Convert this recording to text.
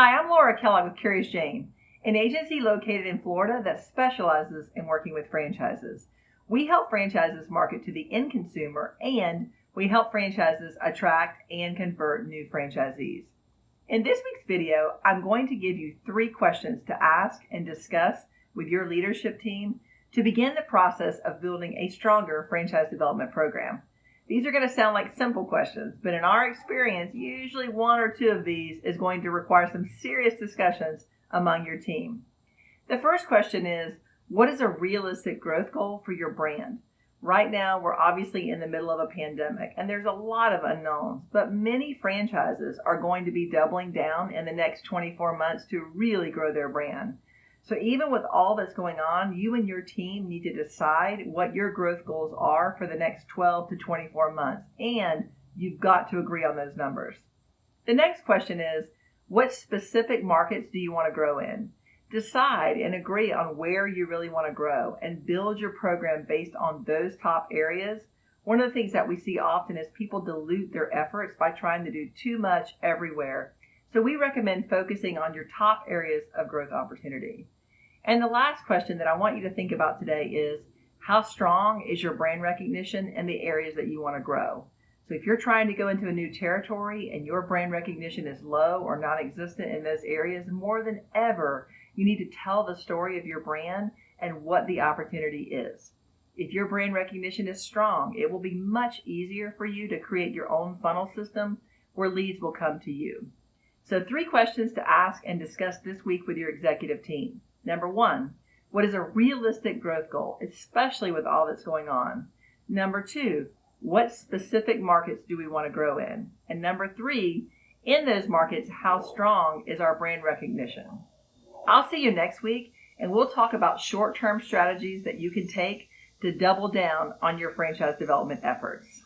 Hi, I'm Lora Kellogg with Curious Jane, an agency located in Florida that specializes in working with franchises. We help franchises market to the end consumer, and we help franchises attract and convert new franchisees. In this week's video, I'm going to give you 3 questions to ask and discuss with your leadership team to begin the process of building a stronger franchise development program. These are going to sound like simple questions, but in our experience, usually 1 or 2 of these is going to require some serious discussions among your team. The first question is, what is a realistic growth goal for your brand? Right now, we're obviously in the middle of a pandemic, and there's a lot of unknowns, but many franchises are going to be doubling down in the next 24 months to really grow their brand. So even with all that's going on, you and your team need to decide what your growth goals are for the next 12 to 24 months, and you've got to agree on those numbers. The next question is, what specific markets do you want to grow in? Decide and agree on where you really want to grow and build your program based on those top areas. One of the things that we see often is people dilute their efforts by trying to do too much everywhere. So we recommend focusing on your top areas of growth opportunity. And the last question that I want you to think about today is, how strong is your brand recognition in the areas that you want to grow? So if you're trying to go into a new territory and your brand recognition is low or non-existent in those areas, more than ever, you need to tell the story of your brand and what the opportunity is. If your brand recognition is strong, it will be much easier for you to create your own funnel system where leads will come to you. So 3 questions to ask and discuss this week with your executive team. Number 1, what is a realistic growth goal, especially with all that's going on? Number 2, what specific markets do we want to grow in? And number 3, in those markets, how strong is our brand recognition? I'll see you next week, and we'll talk about short-term strategies that you can take to double down on your franchise development efforts.